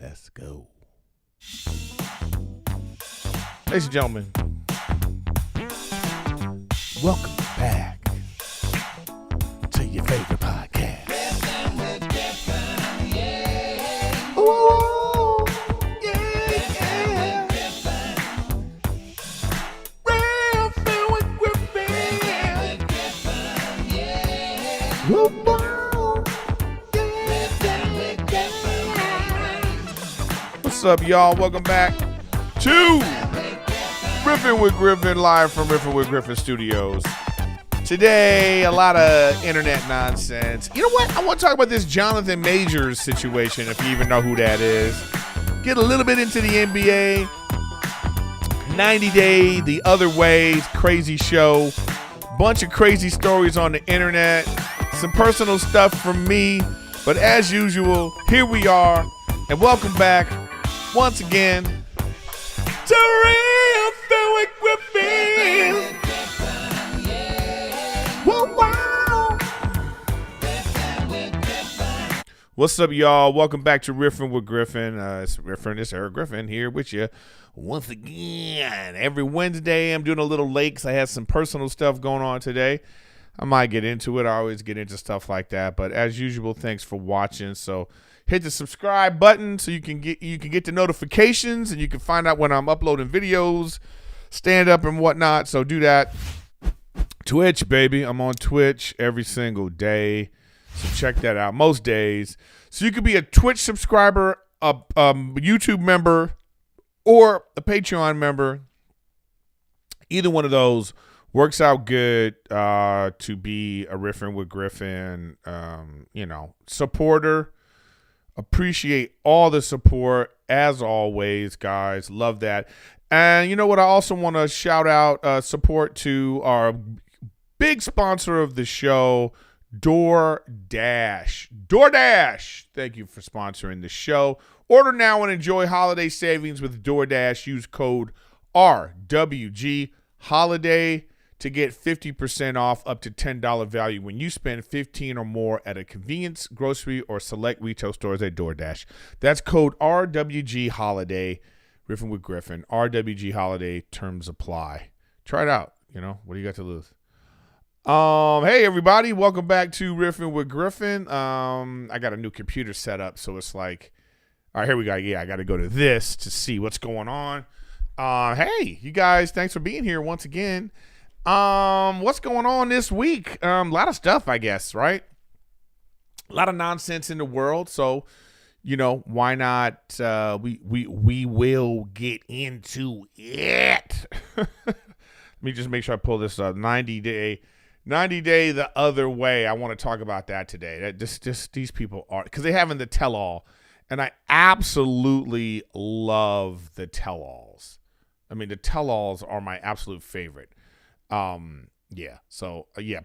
Let's go. Ladies and gentlemen, welcome back to your favorite podcast. Ooh, yeah. Riffin with Griffin. Woo, woo. What's up, y'all? Welcome back to Riffin with Griffin, live from Riffin with Griffin Studios. Today, a lot of internet nonsense. You know what? I want to talk about this Jomathan Majors situation, if you even know who that is. Get a little bit into the NBA. 90 Day, The Other Ways, crazy show. Bunch of crazy stories on the internet. Some personal stuff from me. But as usual, here we are. And welcome back once again to Riffin with Griffin. Woo, wow. What's up, y'all? Welcome back to Riffin with Griffin. It's Erik Griffin here with you once again. Every Wednesday, I'm doing a little late because I had some personal stuff going on today. I might get into it. I always get into stuff like that. But as usual, thanks for watching. So hit the subscribe button so you can get the notifications and you can find out when I'm uploading videos, stand up and whatnot. So do that. Twitch, baby. I'm on Twitch every single day. So check that out most days. So you could be a Twitch subscriber, a YouTube member, or a Patreon member. Either one of those works out good to be a Riffin with Griffin, supporter. Appreciate all the support as always, guys. Love that. And you know what? I also want to shout out support to our big sponsor of the show, DoorDash. DoorDash. Thank you for sponsoring the show. Order now and enjoy holiday savings with DoorDash. Use code RWG Holiday to get 50% off up to $10 value when you spend $15 or more at a convenience, grocery, or select retail stores at DoorDash. That's code RWG Holiday. Riffin with Griffin. RWG Holiday. Terms apply. Try it out. What do you got to lose? Hey, everybody. Welcome back to Riffin with Griffin. I got a new computer set up, so it's like, all right, here we go. Yeah, I got to go to this to see what's going on. Hey, you guys, thanks for being here once again. What's going on this week? A lot of stuff, I guess, right? A lot of nonsense in the world. So, why not? We will get into it. Let me just make sure I pull this up. 90 day the other way. I want to talk about that today. That just these people are, because they have in the tell-all, and I absolutely love the tell-alls. I mean, the tell-alls are my absolute favorite.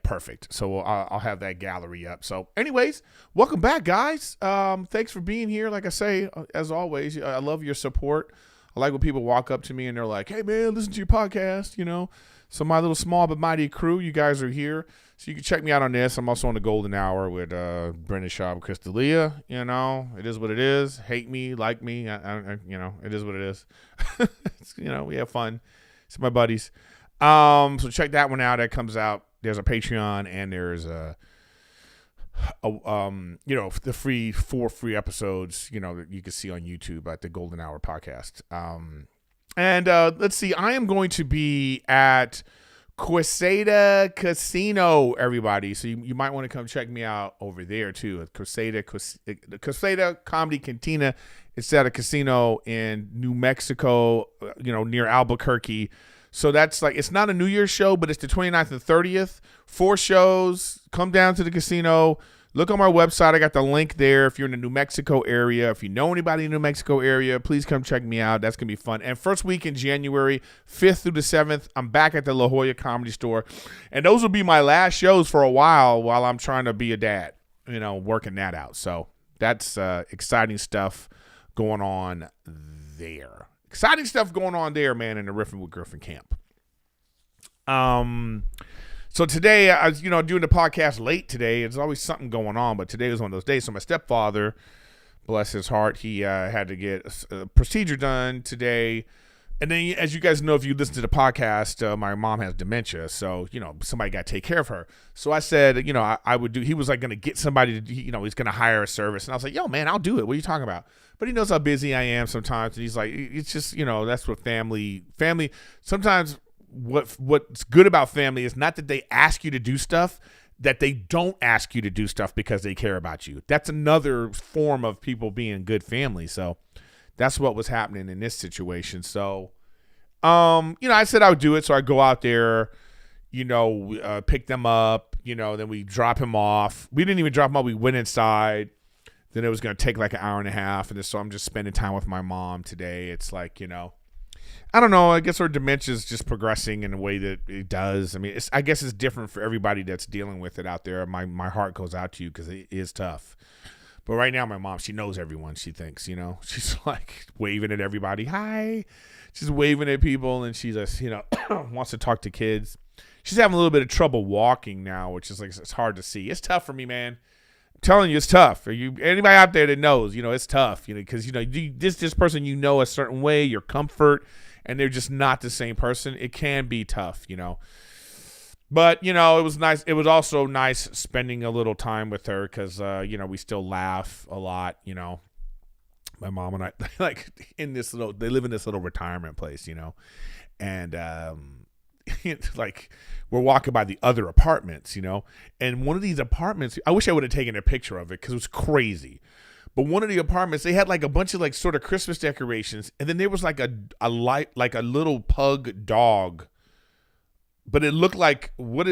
Perfect. So I'll have that gallery up. So anyways, welcome back, guys. Thanks for being here. Like I say, as always, I love your support. I like when people walk up to me and they're like, hey man, listen to your podcast, So my little small but mighty crew, you guys are here. So you can check me out on this. I'm also on the Golden Hour with Brendan Shaw and Chris D'Elia. It is what it is. Hate me, like me. I it is what it is. We have fun. It's my buddies. So check that one out. That comes out. There's a Patreon and there's the four free episodes, that you can see on YouTube at the Golden Hour podcast. And let's see, I am going to be at Quesada Casino, everybody. So you might want to come check me out over there too. At Quesada Comedy Cantina. It's at a casino in New Mexico, near Albuquerque. So that's like, it's not a New Year's show, but it's the 29th and 30th. 4 shows. Come down to the casino. Look on my website. I got the link there. If you're in the New Mexico area, if you know anybody in the New Mexico area, please come check me out. That's going to be fun. And first week in January, 5th through the 7th, I'm back at the La Jolla Comedy Store. And those will be my last shows for a while I'm trying to be a dad, working that out. So that's exciting stuff going on there. Exciting stuff going on there, man, in the Riffin with Griffin camp. So today, I was, doing the podcast late today. There's always something going on, but today was one of those days. So my Bless his heart. He had to get a procedure done today. And then, as you guys know, if you listen to the podcast, my mom has dementia. So, somebody got to take care of her. So I said, I would do, he was like going to get somebody to, he's going to hire a service. And I was like, yo, man, I'll do it. What are you talking about? But he knows how busy I am sometimes. And he's like, it's just, that's what family, sometimes what's good about family is not that they ask you to do stuff, that they don't ask you to do stuff because they care about you. That's another form of people being good family. So that's what was happening in this situation. So, I said I would do it. So I go out there, pick them up, then we drop him off. We didn't even drop him off. We went inside. Then it was going to take like an hour and a half. And so I'm just spending time with my mom today. It's like, I don't know. I guess her dementia is just progressing in a way that it does. I mean, I guess it's different for everybody that's dealing with it out there. My heart goes out to you because it is tough. But right now, my mom, she knows everyone, she thinks, She's like waving at everybody. Hi. She's waving at people, and she just, wants to talk to kids. She's having a little bit of trouble walking now, which is like, it's hard to see. It's tough for me, man. I'm telling you, it's tough. Anybody out there that knows, it's tough, because, this person, a certain way, your comfort, and they're just not the same person. It can be tough, But, it was nice. It was also nice spending a little time with her because, we still laugh a lot, My mom and I, like, they live in this little retirement place, and, like, we're walking by the other apartments, and one of these apartments, I wish I would have taken a picture of it because it was crazy. But one of the apartments, they had like a bunch of like sort of Christmas decorations, and then there was like a little pug dog. But it looked like what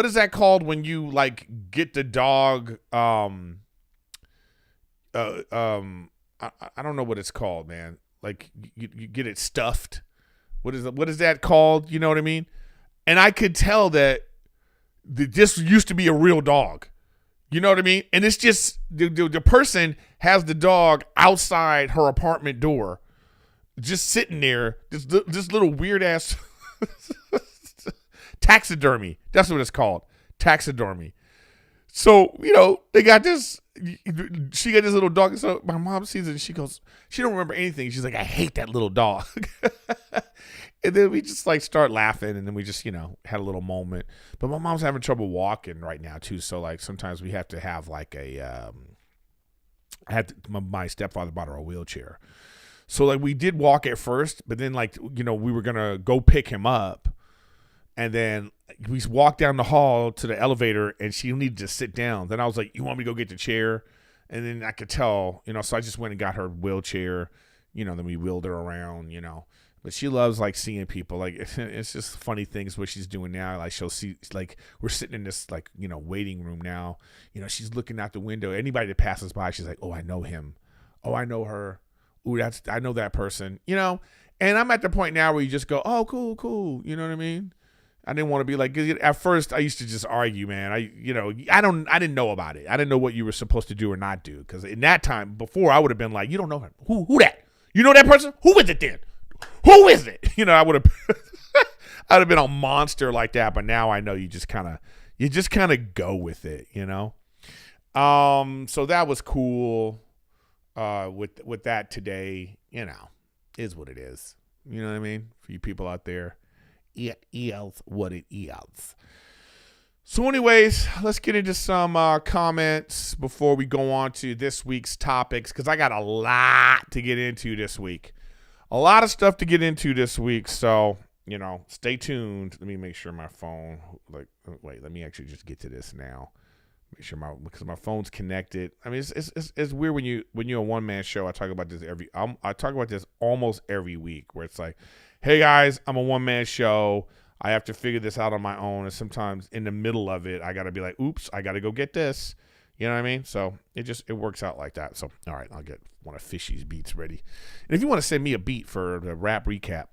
is that called when you like get the dog? I don't know what it's called, man. Like you get it stuffed. What is that called? You know what I mean? And I could tell that this used to be a real dog. You know what I mean? And it's just the person has the dog outside her apartment door, just sitting there. This little weird ass. Taxidermy. That's what it's called. Taxidermy. So, they got this. She got this little dog. So my mom sees it and she goes, she don't remember anything. She's like, I hate that little dog. And then we just like start laughing. And then we just, had a little moment. But my mom's having trouble walking right now too. So like sometimes we have to have like my stepfather bought her a wheelchair. So like we did walk at first, but then like, we were going to go pick him up. And then we walked down the hall to the elevator, and she needed to sit down. Then I was like, you want me to go get the chair? And then I could tell, so I just went and got her wheelchair, then we wheeled her around, But she loves, like, seeing people. Like, it's just funny things what she's doing now. Like, she'll see, like, we're sitting in this, like, waiting room now. She's looking out the window. Anybody that passes by, she's like, oh, I know him. Oh, I know her. Ooh, I know that person, And I'm at the point now where you just go, oh, cool. You know what I mean? I didn't want to be like, at first I used to just argue, man. I didn't know about it. I didn't know what you were supposed to do or not do. Because in that time, before, I would have been like, you don't know him. Who that? You know that person? Who is it then? Who is it? I would have, I'd have been a monster like that. But now I know you just kind of go with it, So that was cool. With that today, is what it is. You know what I mean? For you people out there. It is what it is. So anyways, let's get into some comments before we go on to this week's topics, because I got a lot to get into this week. A lot of stuff to get into this week, so, stay tuned. Let me make sure my phone, let me actually just get to this now. Make sure because my phone's connected. I mean, it's weird when you're a one-man show. I talk about this I talk about this almost every week, where it's like, hey guys, I'm a one-man show. I have to figure this out on my own. And sometimes in the middle of it, I got to be like, oops, I got to go get this. You know what I mean? So it works out like that. So, all right, I'll get one of Fishy's beats ready. And if you want to send me a beat for the rap recap,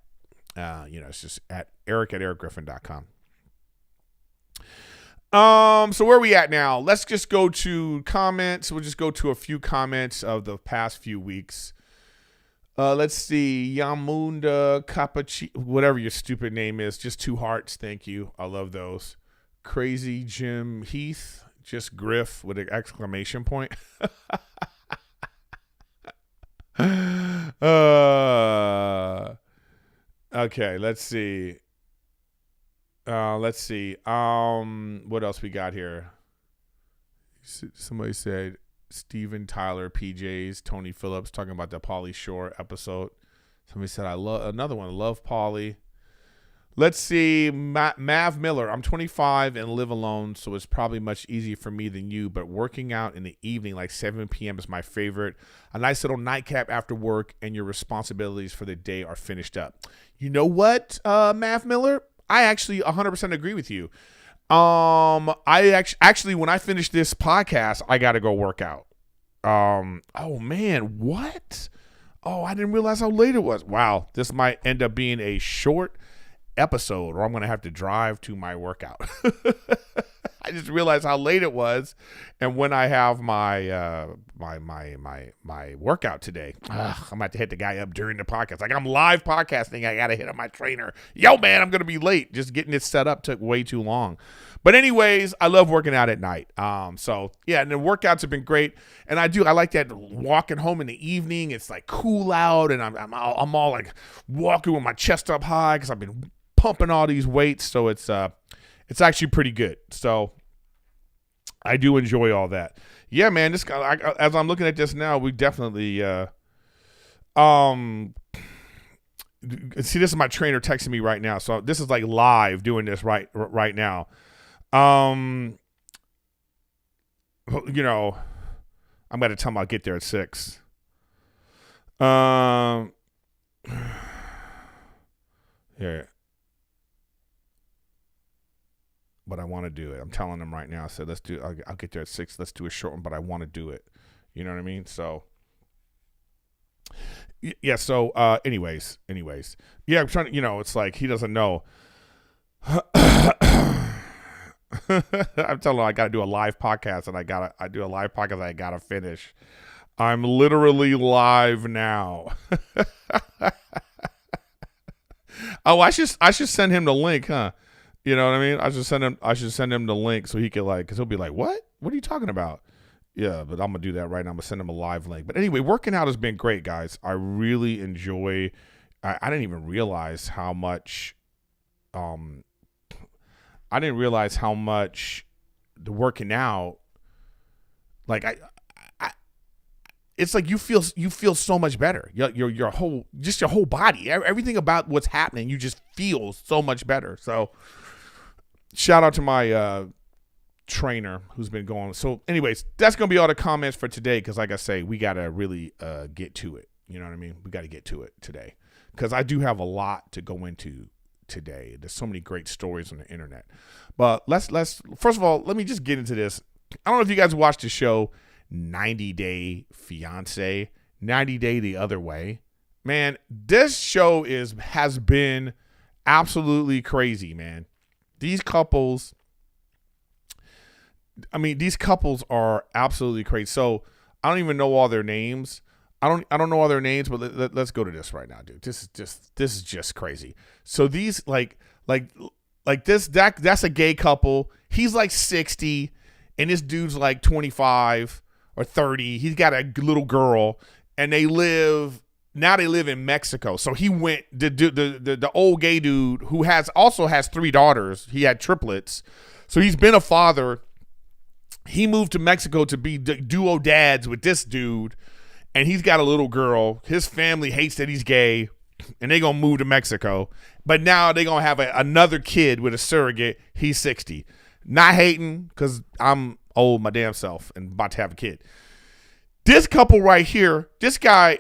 it's just at erikgriffin.com. So where are we at now? Let's just go to comments. We'll just go to a few comments of the past few weeks. Let's see. Yamunda Capachi, whatever your stupid name is. Just 2 hearts. Thank you. I love those. Crazy Jim Heath. Just Griff with an exclamation point. Okay, let's see. What else we got here? Somebody said Steven Tyler, PJs, Tony Phillips talking about the Pauly Shore episode. Somebody said I love another one. Love Pauly. Let's see. Mav Miller. I'm 25 and live alone, so it's probably much easier for me than you. But working out in the evening, like 7 p.m., is my favorite. A nice little nightcap after work, and your responsibilities for the day are finished up. You know what, Mav Miller? I actually 100% agree with you. I actually when I finish this podcast, I got to go work out. Oh man, what? Oh, I didn't realize how late it was. Wow, this might end up being a short episode, or I'm going to have to drive to my workout. I just realized how late it was, and when I have my my workout today, I'm about to hit the guy up during the podcast. Like, I'm live podcasting, I got to hit up my trainer. Yo, man, I'm going to be late. Just getting it set up took way too long. But anyways, I love working out at night. So yeah, and the workouts have been great, and I like that walking home in the evening. It's like cool out, and I'm all like walking with my chest up high because I've been pumping all these weights, so it's actually pretty good. So I do enjoy all that. Yeah, man. This guy, as I'm looking at this now, we definitely see. This is my trainer texting me right now, so this is like live doing this right now. You know, I'm gonna tell him I'll get there at 6. Yeah. But I want to do it. I'm telling them right now. I said, I'll get there at 6. Let's do a short one, but I want to do it. You know what I mean? So, yeah. So, anyways. Yeah, I'm trying to, it's like he doesn't know. I'm telling him I got to do a live podcast, and I do a live podcast I got to finish. I'm literally live now. Oh, I should send him the link, huh? You know what I mean? I should send him the link so he can because he'll be like, what? What are you talking about? Yeah, but I'm going to do that right now. I'm going to send him a live link. But anyway, working out has been great, guys. I really enjoy. I didn't even realize how much. I didn't realize how much the working out. Like it's like you feel so much better. Your whole body, everything about what's happening, you just feel so much better. So. Shout out to my trainer who's been going. So anyways, that's going to be all the comments for today because like I say, we got to really get to it. You know what I mean? We got to get to it today because I do have a lot to go into today. There's so many great stories on the internet. But let's first of all, let me just get into this. I don't know if you guys watched the show 90 Day Fiancé, 90 Day the Other Way. Man, this show has been absolutely crazy, man. These couples are absolutely crazy. So I don't even know all their names. I don't know all their names, but let's go to this right now, dude. This is just crazy. So these that's a gay couple. He's like 60, and this dude's like 25 or 30. He's got a little girl, and they live in Mexico. So he went the old gay dude who also has 3 daughters. He had triplets. So he's been a father. He moved to Mexico to be duo dads with this dude. And he's got a little girl. His family hates that he's gay. And they're going to move to Mexico. But now they're going to have another kid with a surrogate. He's 60. Not hating because I'm old my damn self and about to have a kid. This couple right here, this guy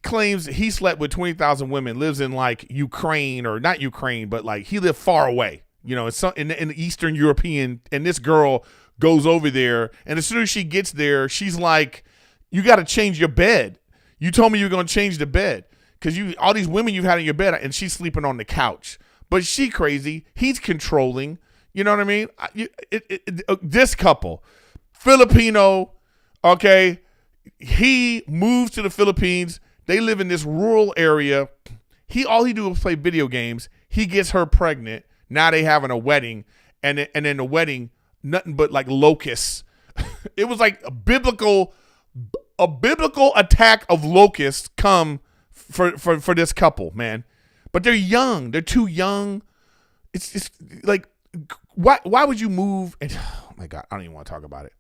claims he slept with 20,000 women, lives in like Ukraine, or not Ukraine, but like he lived far away, in the Eastern European, and this girl goes over there, and as soon as she gets there, she's like, you got to change your bed. You told me you were going to change the bed because all these women you've had in your bed, and she's sleeping on the couch. But she crazy. He's controlling. You know what I mean? This couple, Filipino, okay, he moves to the Philippines. They live in this rural area. All he do is play video games. He gets her pregnant. Now they having a wedding, and then the wedding, nothing but like locusts. It was like a biblical attack of locusts come for this couple, man. But they're young. They're too young. It's like, why would you move? And oh my God, I don't even want to talk about it.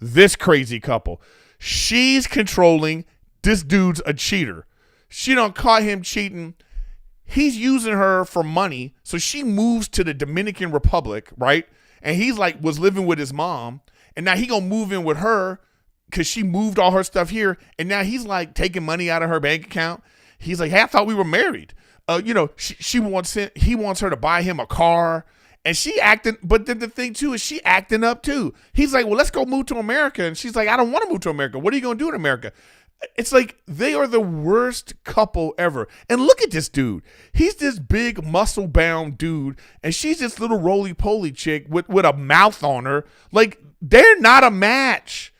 This crazy couple. She's controlling. This dude's a cheater. She done caught him cheating. He's using her for money. So she moves to the Dominican Republic, right? And he's like, was living with his mom. And now he gonna move in with her because she moved all her stuff here. And now he's like taking money out of her bank account. He's like, hey, I thought we were married. He wants her to buy him a car. And she acting, but then the thing too is she acting up too. He's like, well, let's go move to America. And she's like, I don't want to move to America. What are you going to do in America? It's like they are the worst couple ever. And look at this dude. He's this big muscle-bound dude, and she's this little roly-poly chick with a mouth on her. Like, they're not a match.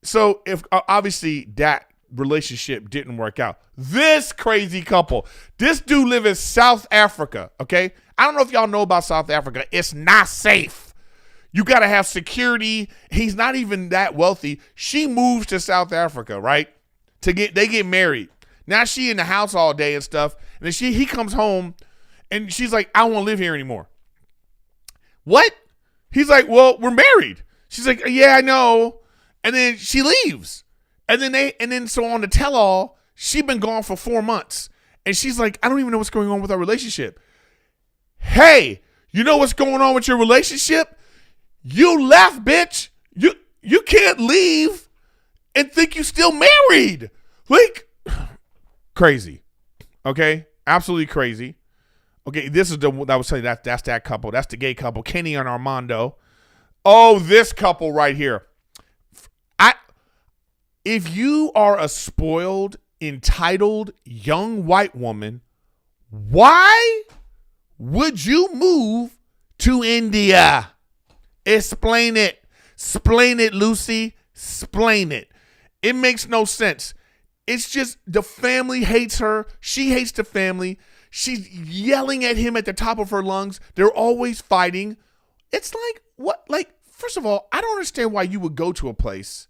So if obviously that relationship didn't work out. This crazy couple, this dude live in South Africa, okay? I don't know if y'all know about South Africa. It's not safe. You got to have security. He's not even that wealthy. She moves to South Africa, right? They get married. Now she in the house all day and stuff. And then he comes home and she's like, I don't want to live here anymore. What? He's like, well, we're married. She's like, yeah, I know. And then she leaves. And then so on the tell-all, she been gone for 4 months. And she's like, I don't even know what's going on with our relationship. Hey, you know what's going on with your relationship? You left, bitch. You can't leave and think you still married. Like, crazy. Okay? Absolutely crazy. Okay, this is I was saying that's that couple. That's the gay couple, Kenny and Armando. Oh, this couple right here. If you are a spoiled, entitled young white woman, why would you move to India? Explain it. Explain it, Lucy. Explain it. It makes no sense. It's just the family hates her. She hates the family. She's yelling at him at the top of her lungs. They're always fighting. It's like, what? Like, first of all, I don't understand why you would go to a place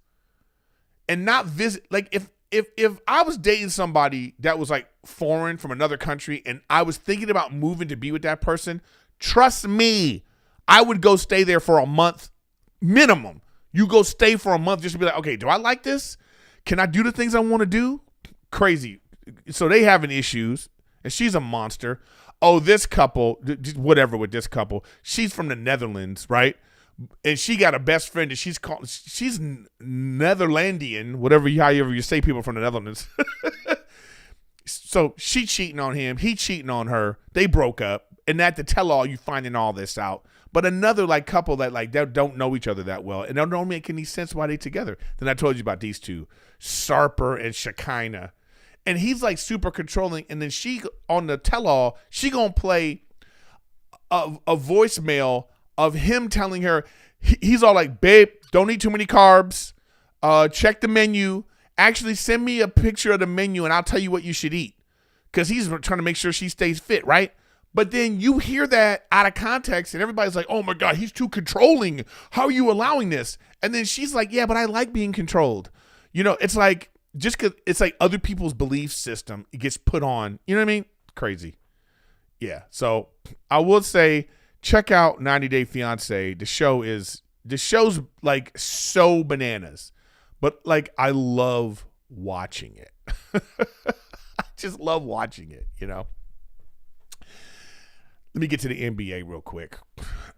and not visit. Like, if I was dating somebody that was like foreign from another country and I was thinking about moving to be with that person, trust me, I would go stay there for a month minimum. You go stay for a month just to be like, okay, do I like this? Can I do the things I want to do? Crazy. So they having issues, and she's a monster. Oh, this couple, whatever with this couple, she's from the Netherlands, right? And she got a best friend that she's Netherlandian, however you say people from the Netherlands. So she cheating on him, he cheating on her. They broke up, and at the tell-all, you finding all this out. But another like couple that like they don't know each other that well, and don't make any sense why they together. Then I told you about these two, Sarper and Shekinah, and he's like super controlling. And then she on the tell-all, she gonna play a voicemail of him telling her, he's all like, babe, don't eat too many carbs. Check the menu. Actually, send me a picture of the menu and I'll tell you what you should eat. Because he's trying to make sure she stays fit, right? But then you hear that out of context and everybody's like, oh my God, he's too controlling. How are you allowing this? And then she's like, yeah, but I like being controlled. You know, it's like, just because it's like other people's belief system, it gets put on. You know what I mean? Crazy. Yeah. So I will say, check out 90 Day Fiance. The show's like so bananas, but like I love watching it. I just love watching it, you know. Let me get to the NBA real quick.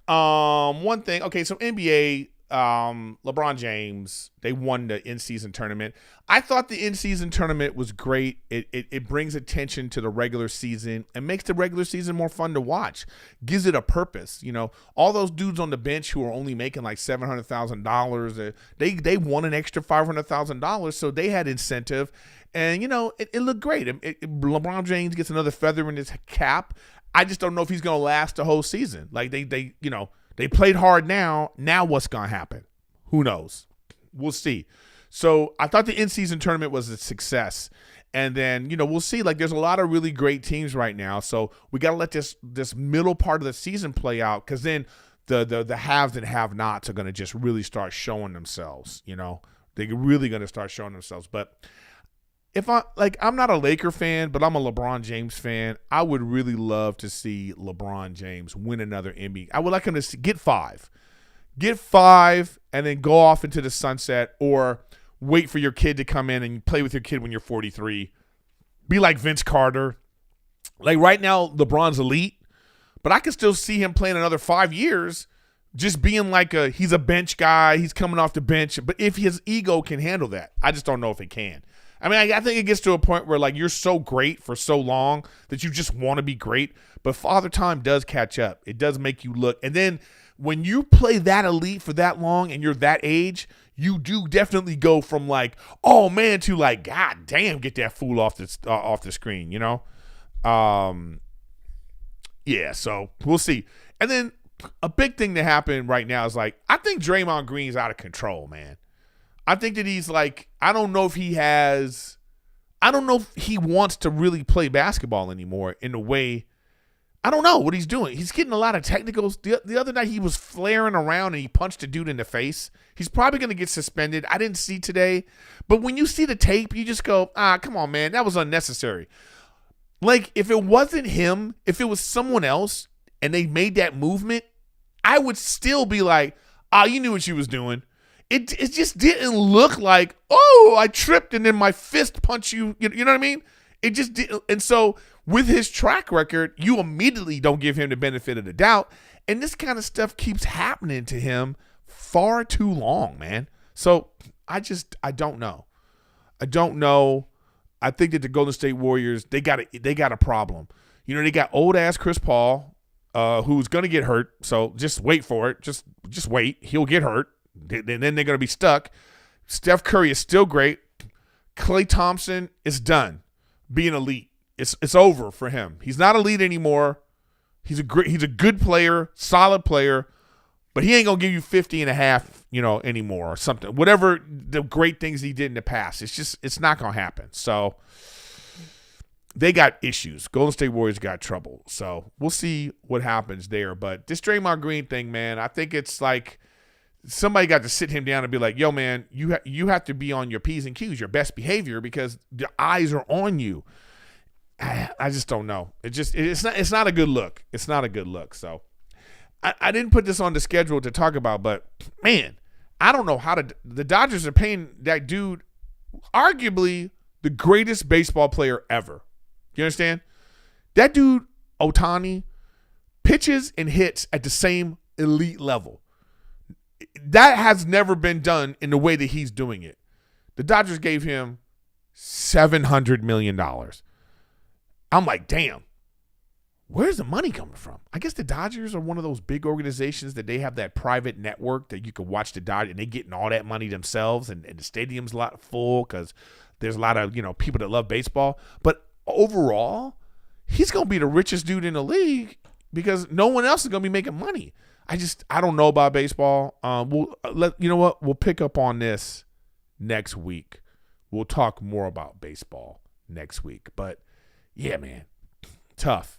One thing. Okay, so NBA, LeBron James, they won the in-season tournament. I thought the in-season tournament was great. It brings attention to the regular season and makes the regular season more fun to watch. Gives it a purpose. You know, all those dudes on the bench who are only making like $700,000, they won an extra $500,000, so they had incentive. And, you know, it looked great. LeBron James gets another feather in his cap. I just don't know if he's going to last the whole season. Like, they played hard now. Now what's going to happen? Who knows? We'll see. So I thought the in-season tournament was a success. And then, you know, we'll see. Like, there's a lot of really great teams right now. So we got to let this middle part of the season play out, because then the haves and have-nots are going to just really start showing themselves, you know. They're really going to start showing themselves. But I'm not a Laker fan, but I'm a LeBron James fan. I would really love to see LeBron James win another NBA. I would like him to get 5. Get 5 and then go off into the sunset, or wait for your kid to come in and play with your kid when you're 43. Be like Vince Carter. Like right now, LeBron's elite, but I can still see him playing another 5 years, just being like he's a bench guy. He's coming off the bench. But if his ego can handle that, I just don't know if it can. I mean, I think it gets to a point where like you're so great for so long that you just want to be great. But Father Time does catch up. It does make you look. And then when you play that elite for that long and you're that age, you do definitely go from like, oh man, to like, God damn, get that fool off the screen, you know? Yeah, so we'll see. And then a big thing that happened right now is like, I think Draymond Green's out of control, man. I think that he's like, I don't know if he wants to really play basketball anymore in a way. I don't know what he's doing. He's getting a lot of technicals. The other night he was flaring around and he punched a dude in the face. He's probably going to get suspended. I didn't see today. But when you see the tape, you just go, come on, man. That was unnecessary. Like, if it wasn't him, if it was someone else and they made that movement, I would still be like, you knew what you was doing. It just didn't look like, I tripped and then my fist punched you. You know what I mean? It just didn't. And so with his track record, you immediately don't give him the benefit of the doubt. And this kind of stuff keeps happening to him far too long, man. So I don't know. I don't know. I think that the Golden State Warriors, they got a problem. You know, they got old ass Chris Paul, who's gonna get hurt. So just wait for it. Just wait. He'll get hurt. Then they're gonna be stuck. Steph Curry is still great. Klay Thompson is done being elite. It's over for him. He's not elite anymore. He's a good player, solid player, but he ain't gonna give you 50 and a half, anymore or something. Whatever the great things he did in the past, it's not gonna happen. So they got issues. Golden State Warriors got trouble. So we'll see what happens there. But this Draymond Green thing, man, I think it's like somebody got to sit him down and be like, yo, man, you have to be on your P's and Q's, your best behavior, because the eyes are on you. I just don't know. It's not a good look. It's not a good look. So I didn't put this on the schedule to talk about, but man, I don't know the Dodgers are paying that dude arguably the greatest baseball player ever. You understand? That dude, Ohtani, pitches and hits at the same elite level. That has never been done in the way that he's doing it. The Dodgers gave him $700 million. I'm like, damn, where's the money coming from? I guess the Dodgers are one of those big organizations that they have that private network that you can watch the Dodgers, and they getting all that money themselves, and the stadium's a lot full because there's a lot of people that love baseball. But overall, he's going to be the richest dude in the league because no one else is going to be making money. I don't know about baseball. We'll pick up on this next week. We'll talk more about baseball next week. But yeah, man, tough.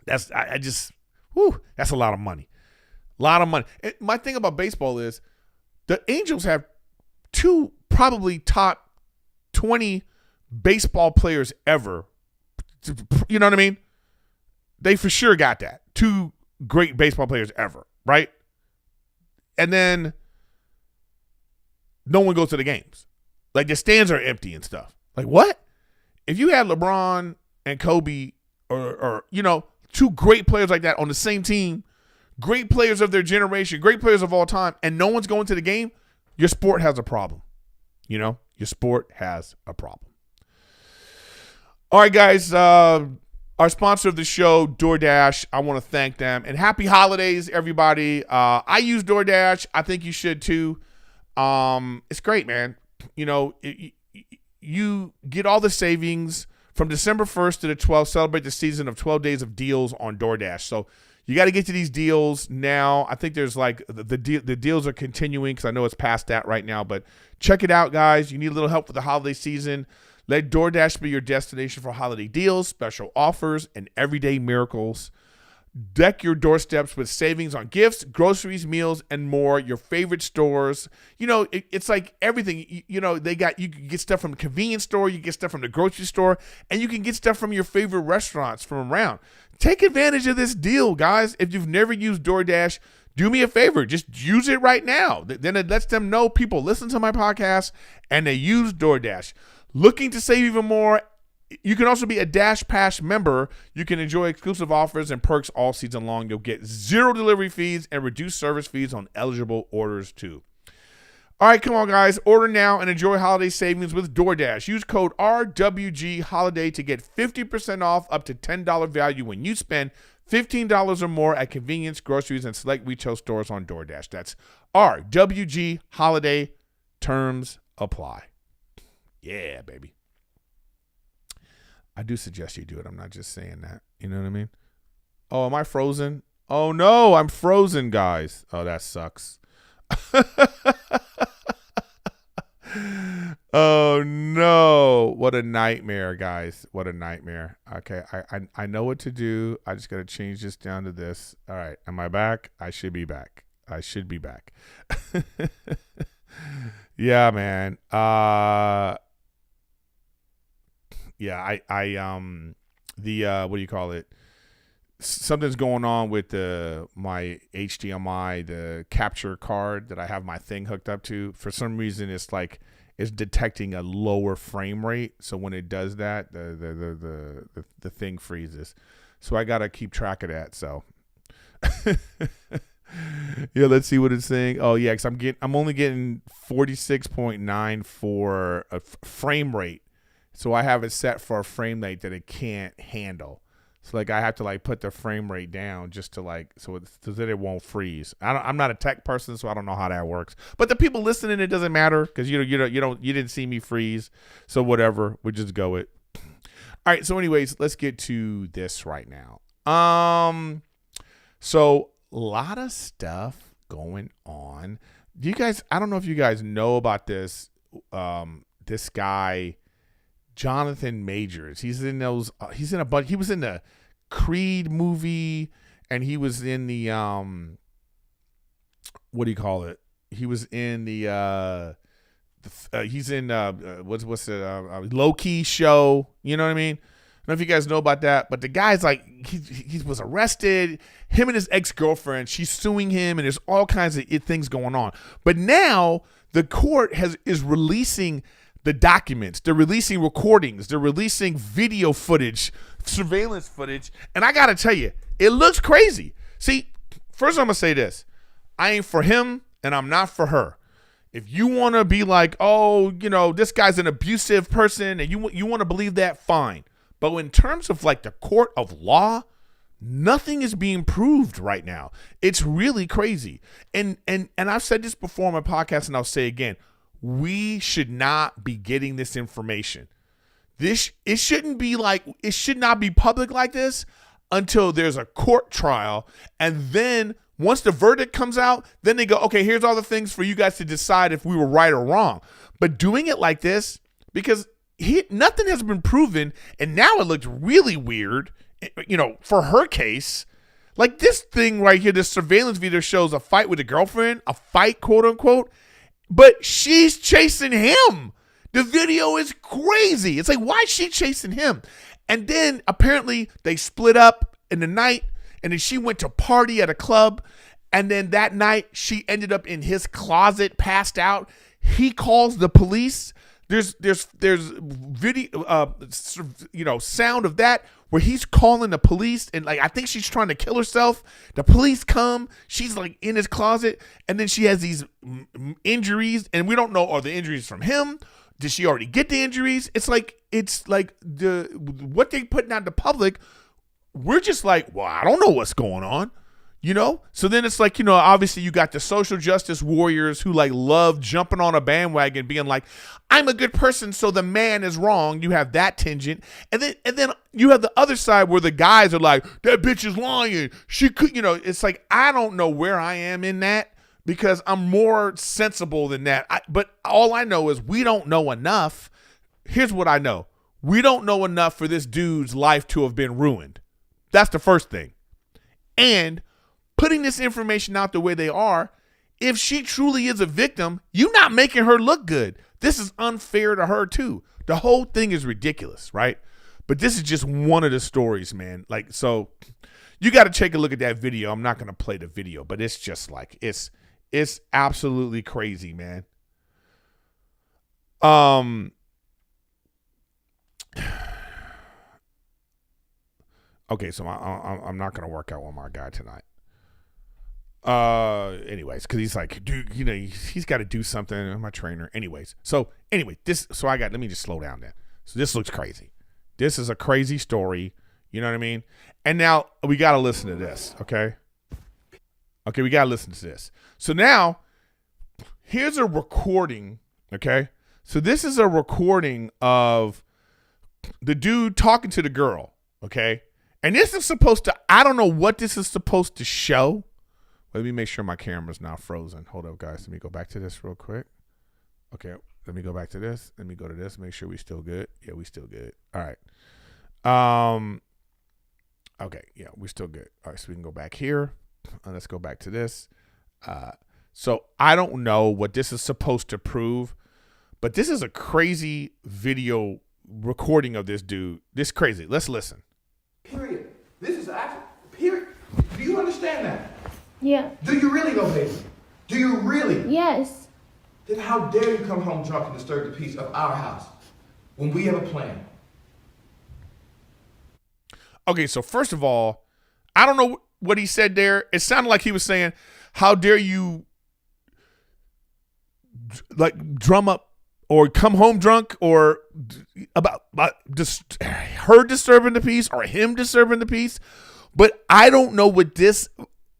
That's that's a lot of money. A lot of money. And my thing about baseball is the Angels have 2 probably top 20 baseball players ever. You know what I mean? They for sure got that. 2 great baseball players ever, right? And then no one goes to the games. Like the stands are empty and stuff. Like what? If you had LeBron and Kobe or 2 great players like that on the same team, great players of their generation, great players of all time, and no one's going to the game, your sport has a problem. Your sport has a problem. All right, guys. Our sponsor of the show, DoorDash, I want to thank them. And happy holidays, everybody. I use DoorDash. I think you should too. It's great, man. You get all the savings from December 1st to the 12th. Celebrate the season of 12 days of deals on DoorDash. So you got to get to these deals now. I think there's like the deals are continuing because I know it's past that right now. But check it out, guys. You need a little help with the holiday season. Let DoorDash be your destination for holiday deals, special offers, and everyday miracles. Deck your doorsteps with savings on gifts, groceries, meals, and more. Your favorite stores. It's like everything. You can get stuff from the convenience store, you get stuff from the grocery store, and you can get stuff from your favorite restaurants from around. Take advantage of this deal, guys. If you've never used DoorDash, do me a favor. Just use it right now. Then it lets them know people listen to my podcast and they use DoorDash. Looking to save even more? You can also be a Dash Pass member. You can enjoy exclusive offers and perks all season long. You'll get 0 delivery fees and reduced service fees on eligible orders too. All right, come on, guys. Order now and enjoy holiday savings with DoorDash. Use code RWGHoliday to get 50% off up to $10 value when you spend $15 or more at convenience, groceries, and select retail stores on DoorDash. That's RWGHoliday. Terms apply. Yeah, baby. I do suggest you do it. I'm not just saying that. You know what I mean? Oh, am I frozen? Oh, no, I'm frozen, guys. Oh, that sucks. Oh, no. What a nightmare, guys. What a nightmare. Okay, I know what to do. I just got to change this down to this. All right, am I back? I should be back. Yeah, man. Yeah, what do you call it? Something's going on with my HDMI, the capture card that I have my thing hooked up to. For some reason, it's detecting a lower frame rate. So when it does that, the thing freezes. So I gotta keep track of that. So yeah, let's see what it's saying. Oh yeah, because I'm only getting 46.9 for a frame rate. So I have it set for a frame rate that it can't handle. So I have to put the frame rate down just to so that it won't freeze. I'm not a tech person, so I don't know how that works. But the people listening, it doesn't matter because you didn't see me freeze. So whatever, we just go it. All right. So anyways, let's get to this right now. So a lot of stuff going on. I don't know if you guys know about this. This guy, Jomathan Majors. He's in a bunch. He was in the Creed movie, and he was in the what do you call it? He was in the he's in what's the low-key show. You know what I mean? I don't know if you guys know about that, but the guy's he was arrested. Him and his ex-girlfriend, she's suing him, and there's all kinds of things going on. But now the court is releasing the documents. They're releasing recordings. They're releasing video footage, surveillance footage. And I got to tell you, it looks crazy. See, first I'm going to say this. I ain't for him and I'm not for her. If you want to be this guy's an abusive person and you want to believe that, fine. But in terms of the court of law, nothing is being proved right now. It's really crazy. And I've said this before on my podcast and I'll say again. We should not be getting this information. It should not be public like this until there's a court trial. And then once the verdict comes out, then they go, okay, here's all the things for you guys to decide if we were right or wrong. But doing it like this, because nothing has been proven, and now it looks really weird, for her case. This thing right here, this surveillance video shows a fight with a girlfriend, a fight, quote unquote. But she's chasing him. The video is crazy. It's why is she chasing him? And then apparently they split up in the night, and then she went to party at a club. And then that night she ended up in his closet, passed out. He calls the police. There's video, sound of that where he's calling the police, and I think she's trying to kill herself. The police come. She's in his closet, and then she has these injuries, and we don't know, are the injuries from him? Did she already get the injuries? It's what they putting out to public. We're just well, I don't know what's going on. So then it's obviously you got the social justice warriors who love jumping on a bandwagon, being I'm a good person, so the man is wrong. You have that tangent. And then you have the other side where the guys are that bitch is lying. She could, it's I don't know where I am in that because I'm more sensible than that. But all I know is we don't know enough. Here's what I know. We don't know enough for this dude's life to have been ruined. That's the first thing. And putting this information out the way they are, if she truly is a victim, you're not making her look good. This is unfair to her too. The whole thing is ridiculous, right? But this is just one of the stories, man. Like, so you got to take a look at that video. I'm not going to play the video, but it's just like, it's absolutely crazy, man. Okay, so I'm not going to work out with my guy tonight. Anyways, because he's like, dude, you know, he's got to do something. I'm my trainer. Anyways, so anyway, let me just slow down then. So this looks crazy. This is a crazy story. You know what I mean? And now we got to listen to this. Okay. We got to listen to this. So now here's a recording. Okay. So this is a recording of the dude talking to the girl. Okay. And this is supposed to, I don't know what this is supposed to show. Let me make sure my camera's not frozen. Hold up, guys. Let me go back to this real quick. Okay, let me go back to this. Let me go to this. Make sure we still good. Yeah, we still good. All right. Okay, yeah, we still good. All right, so we can go back here. Let's go back to this. So I don't know what this is supposed to prove, but this is a crazy video recording of this dude. This is crazy. Let's listen. Period. This is actually, period. Do you understand that? Yeah. Do you really know, baby? Do you really? Yes. Then how dare you come home drunk and disturb the peace of our house when we have a plan? Okay, so first of all, I don't know what he said there. It sounded like he was saying, how dare you like drum up or come home drunk or about her disturbing the peace or him disturbing the peace. But I don't know what this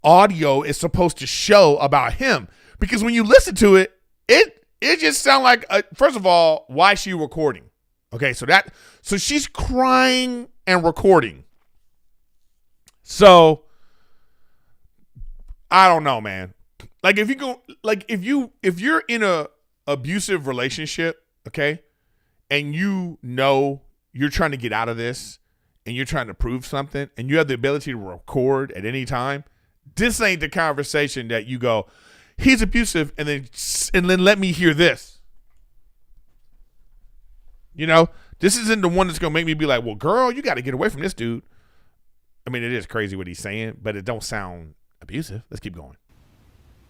audio is supposed to show about him, because when you listen to it, it just sounds like first of all, why is she recording? Okay, so she's crying and recording. So I don't know, man. Like if you're in a abusive relationship, okay, and you know you're trying to get out of this and you're trying to prove something and you have the ability to record at any time, this ain't the conversation that you go, he's abusive, and then let me hear this. You know, this isn't the one that's gonna make me be like, well, girl, you got to get away from this dude. I mean, it is crazy what he's saying, but it don't sound abusive. Let's keep going.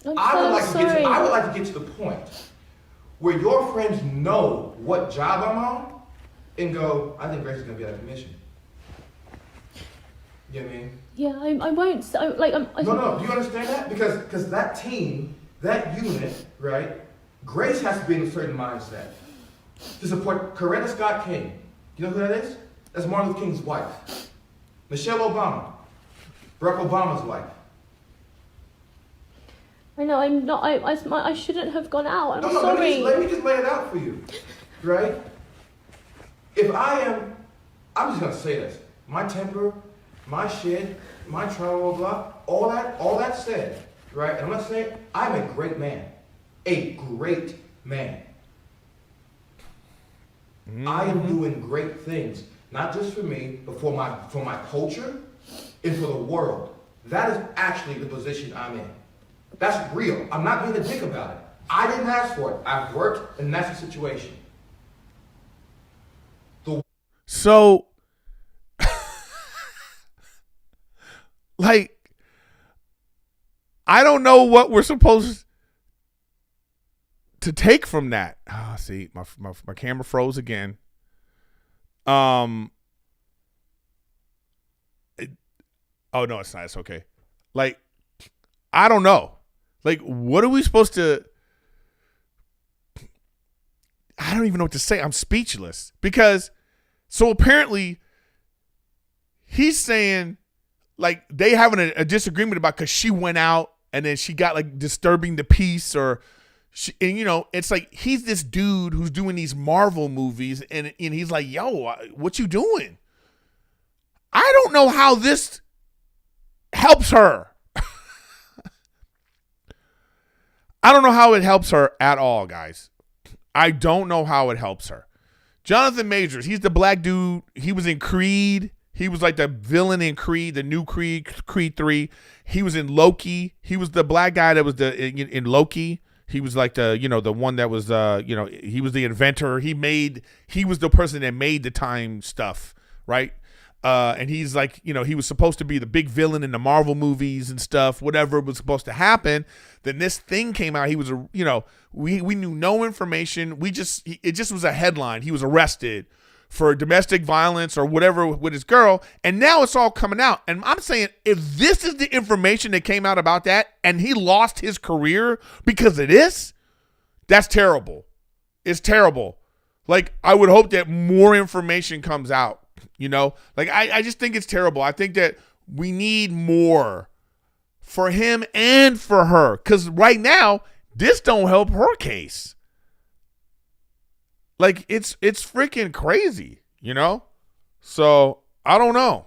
I would like to get to the point where your friends know what job I'm on and go, I think Grace is gonna be out of commission. You know what I mean? Yeah, I won't. No. Do you understand that? Because that team, that unit, right? Grace has to be in a certain mindset to support Coretta Scott King. You know who that is? That's Martin Luther King's wife. Michelle Obama, Barack Obama's wife. I know. I'm not. I shouldn't have gone out. I'm sorry. Let me just lay it out for you, right? If I'm just gonna say this. My temper, my shit, my trauma, blah, all that said, right? And I'm not saying I'm a great man. A great man. Mm-hmm. I am doing great things, not just for me, but for my culture and for the world. That is actually the position I'm in. That's real. I'm not being a dick about it. I didn't ask for it. I've worked, and that's the situation. So, like, I don't know what we're supposed to take from that. See, my camera froze again. Oh no, it's not. It's okay. Like, I don't know. Like, what are we supposed to? I don't even know what to say. I'm speechless because. So apparently, he's saying, like, they having a disagreement about because she went out and then she got like disturbing the peace, and you know, it's like he's this dude who's doing these Marvel movies and he's like, yo, what you doing? I don't know how this helps her. I don't know how it helps her at all, guys. I don't know how it helps her. Jomathan Majors, he's the black dude. He was in Creed. He was like the villain in Creed, the new Creed 3. He was in Loki. He was the black guy that was in Loki. He was like the one that was he was the inventor. He was the person that made the time stuff, right? And he's like, he was supposed to be the big villain in the Marvel movies and stuff, whatever was supposed to happen. Then this thing came out. He was we knew no information. It just was a headline. He was arrested for domestic violence or whatever with his girl, and now it's all coming out. And I'm saying, if this is the information that came out about that, and he lost his career because of this, that's terrible. It's terrible. Like, I would hope that more information comes out, Like, I just think it's terrible. I think that we need more for him and for her, because right now, this don't help her case. Like, it's freaking crazy, So I don't know.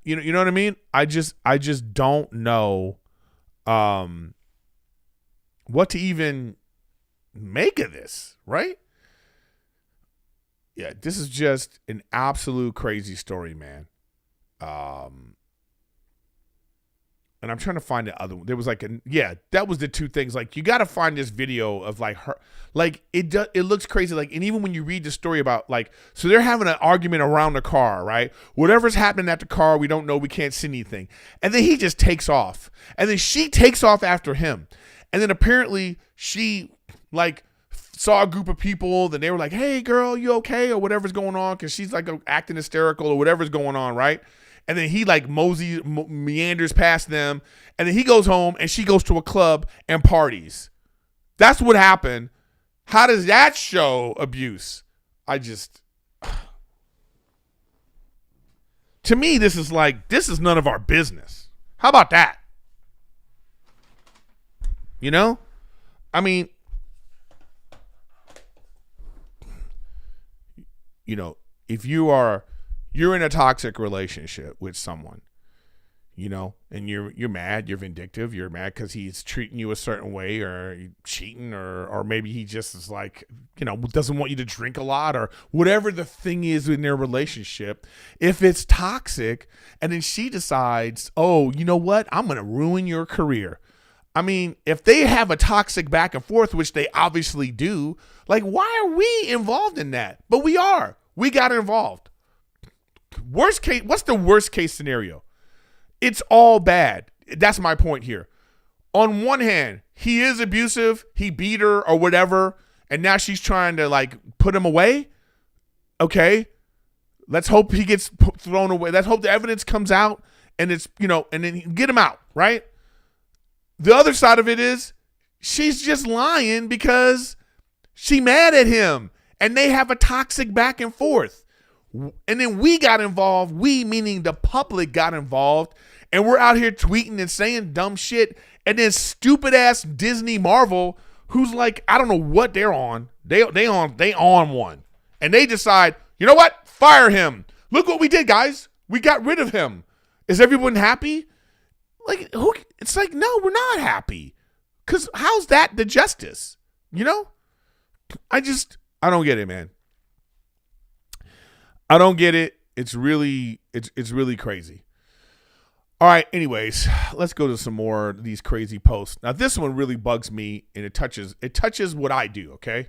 You know what I mean? I just don't know what to even make of this, right? Yeah, this is just an absolute crazy story, man. And I'm trying to find the other one. There was that was the two things. Like, you got to find this video of like her, like it looks crazy. Like, and even when you read the story about like, so they're having an argument around the car, right? Whatever's happening at the car, we don't know. We can't see anything. And then he just takes off, and then she takes off after him. And then apparently she like saw a group of people. Then they were like, "Hey, girl, you okay?" or whatever's going on, because she's like acting hysterical or whatever's going on, right? And then he like meanders past them, and then he goes home, and she goes to a club and parties. That's what happened. How does that show abuse? To me, this is none of our business. How about that? I mean, if you're in a toxic relationship with someone, and you're mad, you're vindictive, you're mad because he's treating you a certain way, or cheating, or maybe he just is like, doesn't want you to drink a lot, or whatever the thing is in their relationship. If it's toxic, and then she decides, oh, you know what, I'm going to ruin your career. I mean, if they have a toxic back and forth, which they obviously do, like, why are we involved in that? But we are. We got involved. Worst case, what's the worst case scenario? It's all bad. That's my point here. On one hand, he is abusive. He beat her or whatever, and now she's trying to like put him away. Okay, let's hope he gets thrown away. Let's hope the evidence comes out, and it's and then get him out, right? The other side of it is she's just lying because she mad at him, and they have a toxic back and forth. And then we got involved, we meaning the public got involved, and we're out here tweeting and saying dumb shit. And then stupid ass Disney Marvel, who's like, I don't know what they're on. They on one. And they decide, you know what? Fire him. Look what we did, guys. We got rid of him. Is everyone happy? Like, who? It's like, no, we're not happy. Because how's that the justice? I don't get it, man. I don't get it. It's really crazy. All right. Anyways, let's go to some more of these crazy posts. Now, this one really bugs me, and it touches what I do. Okay.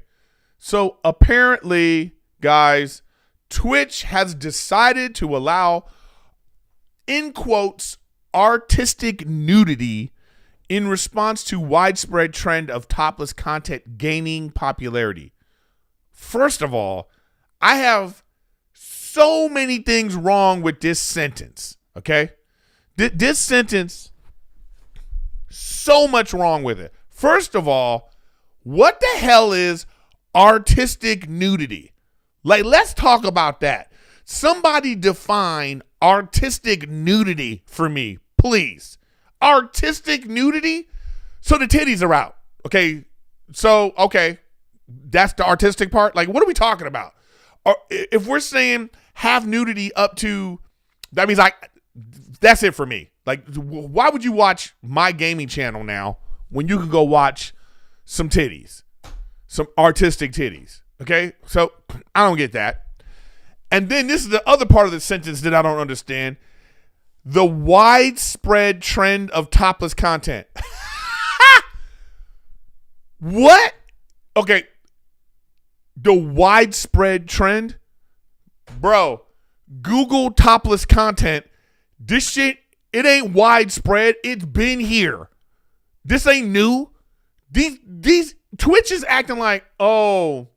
So apparently, guys, Twitch has decided to allow, in quotes, artistic nudity in response to widespread trend of topless content gaining popularity. First of all, I have so many things wrong with this sentence, okay? This sentence, so much wrong with it. First of all, what the hell is artistic nudity? Like, let's talk about that. Somebody define artistic nudity for me, please. Artistic nudity? So the titties are out, okay? So, okay, that's the artistic part? Like, what are we talking about? Or if we're saying have nudity up to, that means that's it for me. Like, why would you watch my gaming channel now when you can go watch some titties, some artistic titties? Okay, so I don't get that. And then this is the other part of the sentence that I don't understand. The widespread trend of topless content. What? Okay. The widespread trend? Bro, Google topless content. This shit, it ain't widespread. It's been here. This ain't new. These Twitch is acting like, oh,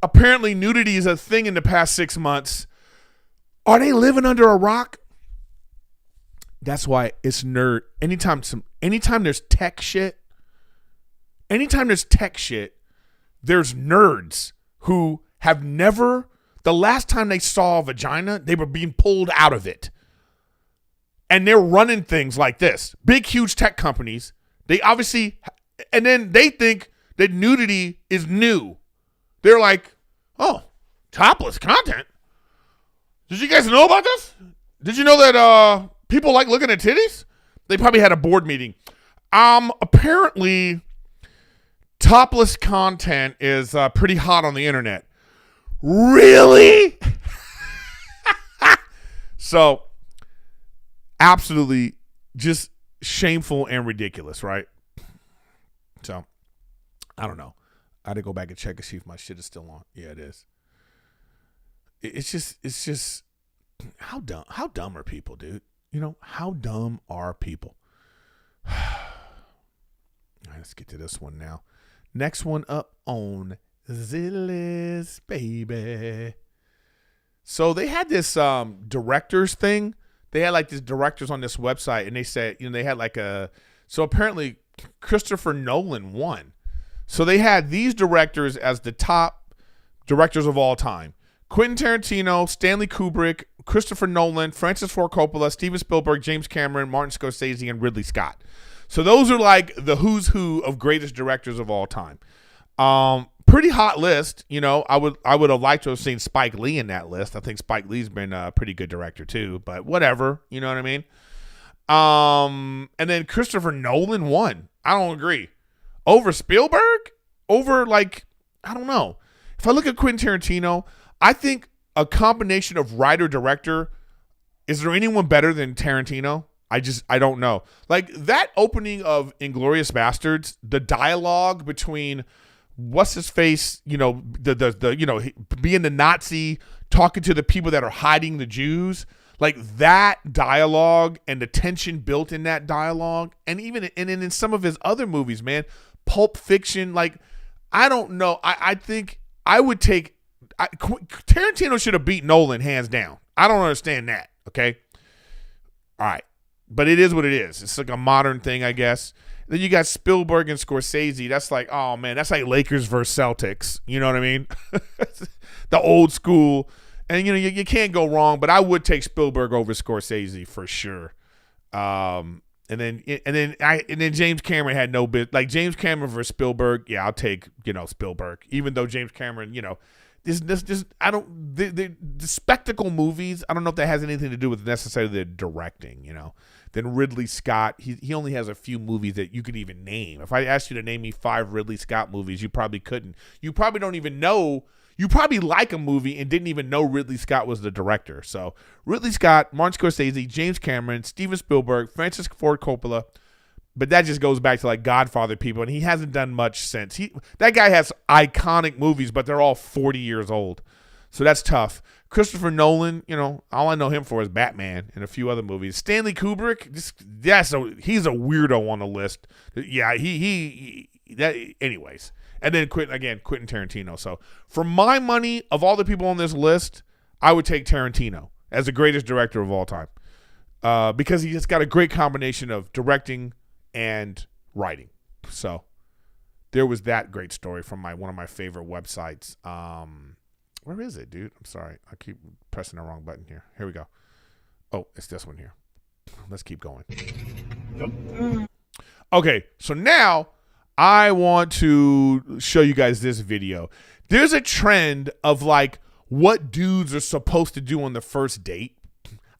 apparently nudity is a thing in the past 6 months. Are they living under a rock? That's why it's nerd. Anytime there's tech shit, there's nerds who have never, the last time they saw a vagina, they were being pulled out of it. And they're running things like this. Big, huge tech companies. They obviously, and then they think that nudity is new. They're like, oh, topless content? Did you guys know about this? Did you know that people like looking at titties? They probably had a board meeting. Apparently, topless content is pretty hot on the internet. Really? So, absolutely just shameful and ridiculous, right? So, I don't know. I had to go back and check and see if my shit is still on. Yeah, it is. It's just how dumb are people, dude? You know, how dumb are people? All right, let's get to this one now. Next one up on the list, baby. So they had this directors thing. They had like these directors on this website, and they said, you know, they had like so apparently Christopher Nolan won. So they had these directors as the top directors of all time. Quentin Tarantino, Stanley Kubrick, Christopher Nolan, Francis Ford Coppola, Steven Spielberg, James Cameron, Martin Scorsese, and Ridley Scott. So those are like the who's who of greatest directors of all time. Pretty hot list. You know, I would have liked to have seen Spike Lee in that list. I think Spike Lee's been a pretty good director too, but whatever. You know what I mean? And then Christopher Nolan won. I don't agree. Over Spielberg? Over like, I don't know. If I look at Quentin Tarantino, I think a combination of writer-director, is there anyone better than Tarantino? I don't know. Like that opening of Inglourious Bastards, the dialogue between what's his face, you know, the you know, being the Nazi, talking to the people that are hiding the Jews, like that dialogue and the tension built in that dialogue, and even in some of his other movies, man, Pulp Fiction, like I don't know. I think I would take Tarantino should have beat Nolan hands down. I don't understand that. Okay, all right. But it is what it is. It's like a modern thing, I guess. Then you got Spielberg and Scorsese. That's like, oh, man, that's like Lakers versus Celtics. You know what I mean? The old school. And, you know, you can't go wrong. But I would take Spielberg over Scorsese for sure. And then James Cameron had no bit. Like James Cameron versus Spielberg. Yeah, I'll take, you know, Spielberg. Even though James Cameron, you know, the spectacle movies, I don't know if that has anything to do with necessarily the directing, you know. Then Ridley Scott, he only has a few movies that you could even name. If I asked you to name me 5 Ridley Scott movies, you probably couldn't. You probably don't even know. You probably like a movie and didn't even know Ridley Scott was the director. So Ridley Scott, Martin Scorsese, James Cameron, Steven Spielberg, Francis Ford Coppola. But that just goes back to like Godfather people, and he hasn't done much since. That guy has iconic movies, but they're all 40 years old. So that's tough. Christopher Nolan, you know, all I know him for is Batman and a few other movies. Stanley Kubrick, he's a weirdo on the list. Yeah, anyways. And then Quentin Tarantino. So for my money, of all the people on this list, I would take Tarantino as the greatest director of all time. Because he just got a great combination of directing and writing. So there was that great story from one of my favorite websites. Where is it, dude? I'm sorry. I keep pressing the wrong button here. Here we go. Oh, it's this one here. Let's keep going. Okay, so now I want to show you guys this video. There's a trend of like what dudes are supposed to do on the first date.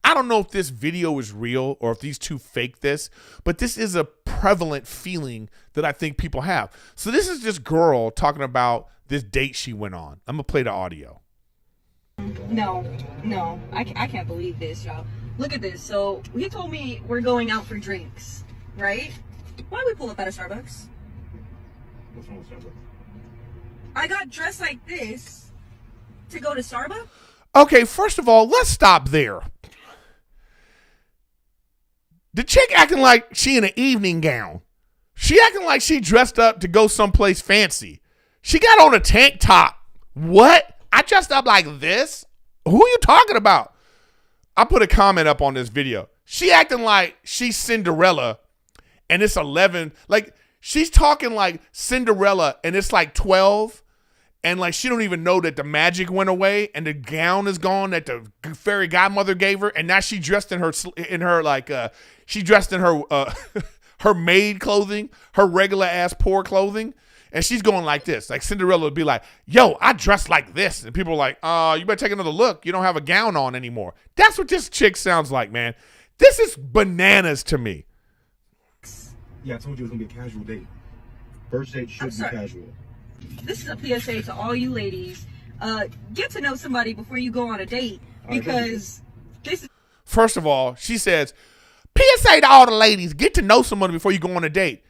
I don't know if this video is real or if these two fake this, but this is a prevalent feeling that I think people have. So this is this girl talking about this date she went on. I'm going to play the audio. No, no, I can't believe this, y'all. Look at this. So he told me we're going out for drinks, right? Why did we pull up at a Starbucks? What's wrong with Starbucks? I got dressed like this to go to Starbucks? Okay, first of all, let's stop there. The chick acting like she in an evening gown. She acting like she dressed up to go someplace fancy. She got on a tank top. What? I dressed up like this? Who are you talking about? I put a comment up on this video. She acting like she's Cinderella and it's 11. Like, she's talking like Cinderella and it's like 12. And like she don't even know that the magic went away and the gown is gone that the fairy godmother gave her, and now she dressed in her she dressed in her her maid clothing, her regular ass poor clothing, and she's going like this. Like Cinderella would be like, "Yo, I dress like this," and people are like, you better take another look. You don't have a gown on anymore." That's what this chick sounds like, man. This is bananas to me. Yeah, I told you it was gonna be a casual date. First date should be casual. This is a PSA to all you ladies. Get to know somebody before you go on a date, because this is... First of all, she says, PSA to all the ladies, get to know someone before you go on a date.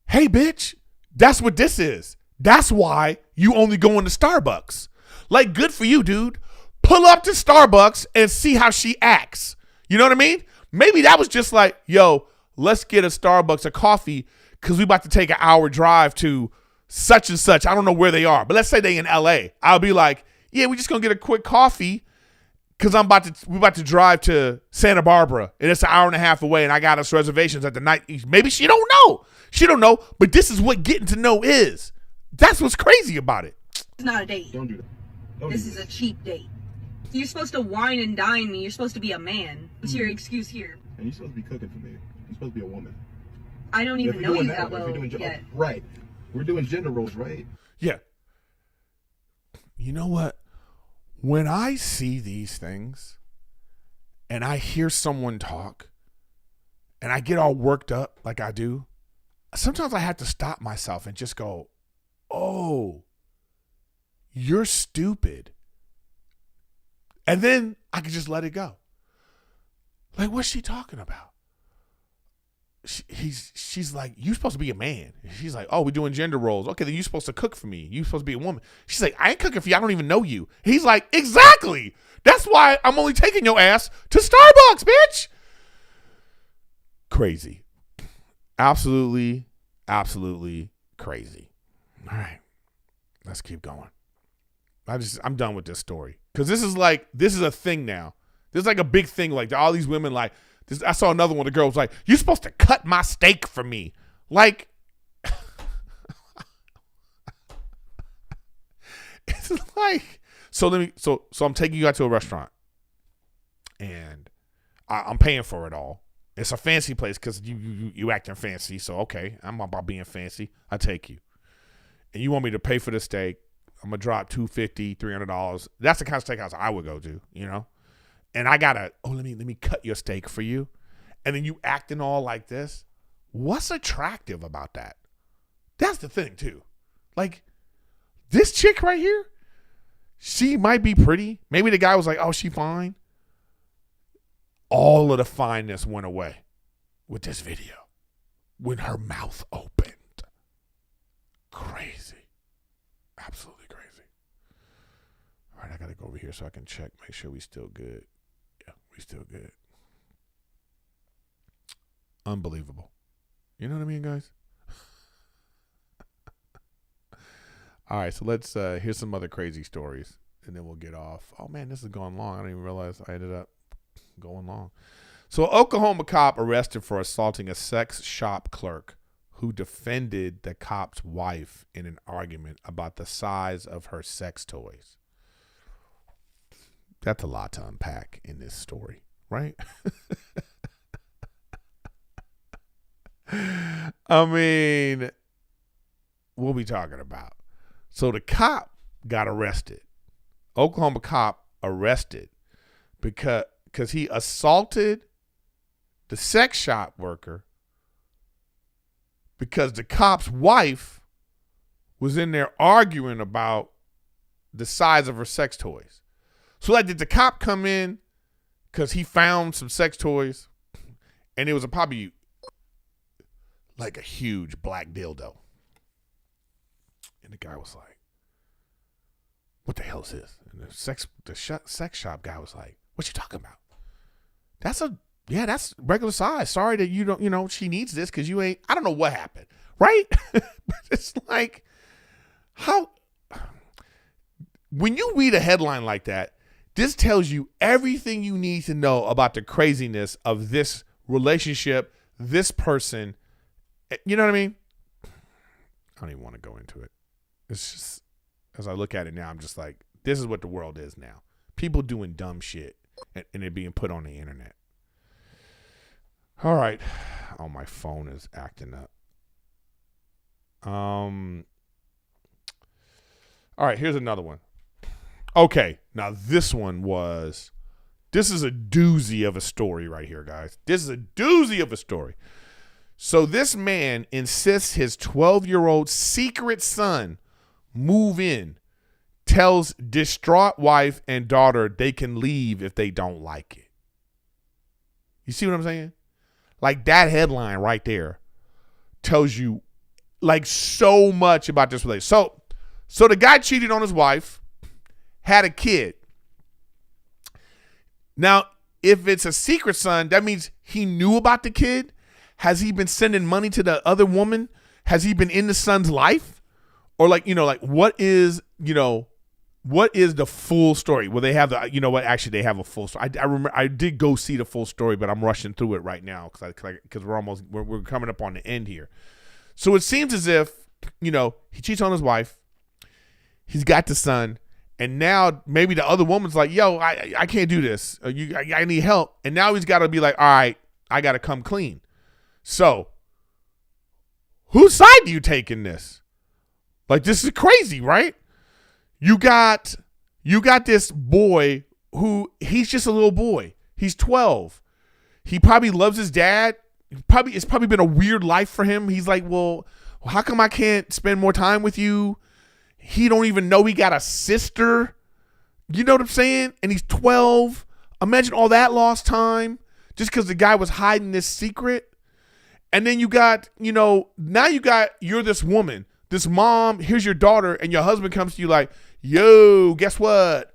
Hey, bitch, that's what this is. That's why you only go into Starbucks. Like, good for you, dude. Pull up to Starbucks and see how she acts. You know what I mean? Maybe that was just like, yo, let's get a Starbucks a coffee because we about to take an hour drive to such and such. I don't know where they are, but let's say they in LA. I'll be like, yeah, we just gonna get a quick coffee because we're about to drive to Santa Barbara and it's an hour and a half away and I got us reservations at the night. Maybe she don't know. She don't know, but this is what getting to know is. That's what's crazy about it. It's not a date. Don't do that. This is a cheap date. You're supposed to wine and dine me. You're supposed to be a man. What's your excuse here? And you're supposed to be cooking for me. You're supposed to be a woman. I don't even know you that well yet. Right. We're doing gender roles, right? Yeah. You know what? When I see these things and I hear someone talk and I get all worked up like I do, sometimes I have to stop myself and just go, oh, you're stupid. And then I can just let it go. Like, what's she talking about? She's like, you're supposed to be a man. She's like, oh, we're doing gender roles. Okay, then you're supposed to cook for me. You're supposed to be a woman. She's like, I ain't cooking for you. I don't even know you. He's like, exactly. That's why I'm only taking your ass to Starbucks, bitch. Crazy. Absolutely, absolutely crazy. All right, let's keep going. I'm done with this story because this is a thing now. This is like a big thing. Like all these women like. I saw another one. The girl was like, "You're supposed to cut my steak for me." Like, it's like. So I'm taking you out to a restaurant, and I'm paying for it all. It's a fancy place because you acting fancy. So okay, I'm about being fancy. I take you, and you want me to pay for the steak. I'm gonna drop $250, $300. That's the kind of steakhouse I would go to. You know. And I gotta, let me cut your steak for you. And then you acting all like this. What's attractive about that? That's the thing too. Like, this chick right here, she might be pretty. Maybe the guy was like, oh, she fine. All of the fineness went away with this video. When her mouth opened. Crazy. Absolutely crazy. All right, I gotta go over here so I can check, make sure we still good. We still good. Unbelievable. You know what I mean, guys? All right, so let's here's some other crazy stories, and then we'll get off. Oh, man, this is going long. I didn't even realize I ended up going long. So an Oklahoma cop arrested for assaulting a sex shop clerk who defended the cop's wife in an argument about the size of her sex toys. That's a lot to unpack in this story, right? I mean, what are we talking about? So the cop got arrested. Oklahoma cop arrested because he assaulted the sex shop worker because the cop's wife was in there arguing about the size of her sex toys. So like, did the cop come in because he found some sex toys, and it was probably like a huge black dildo, and the guy was like, "What the hell is this?" And the sex shop guy was like, "What you talking about? That's regular size. Sorry that you don't, she needs this because you ain't." I don't know what happened, right? But it's like, how when you read a headline like that, this tells you everything you need to know about the craziness of this relationship, this person. You know what I mean? I don't even want to go into it. It's just, as I look at it now, I'm just like, this is what the world is now. People doing dumb shit and it being put on the internet. All right. Oh, my phone is acting up. All right, here's another one. Okay, now this is a doozy of a story right here, guys. This is a doozy of a story. So this man insists his 12-year-old secret son move in, tells distraught wife and daughter they can leave if they don't like it. You see what I'm saying? Like, that headline right there tells you like so much about this relationship. So the guy cheated on his wife, had a kid. Now, if it's a secret son, that means he knew about the kid. Has he been sending money to the other woman? Has he been in the son's life? Or what is the full story? Well, they have actually they have a full story. I remember I did go see the full story, but I'm rushing through it right now because we're coming up on the end here. So it seems as if, he cheats on his wife. He's got the son. And now maybe the other woman's like, yo, I can't do this. I need help. And now he's got to be like, all right, I got to come clean. So whose side do you take in this? Like, this is crazy, right? You got this boy who, he's just a little boy. He's 12. He probably loves his dad. It's probably been a weird life for him. He's like, well, how come I can't spend more time with you? He don't even know he got a sister. You know what I'm saying? And he's 12. Imagine all that lost time just because the guy was hiding this secret. And then you're this woman, this mom, here's your daughter, and your husband comes to you like, yo, guess what?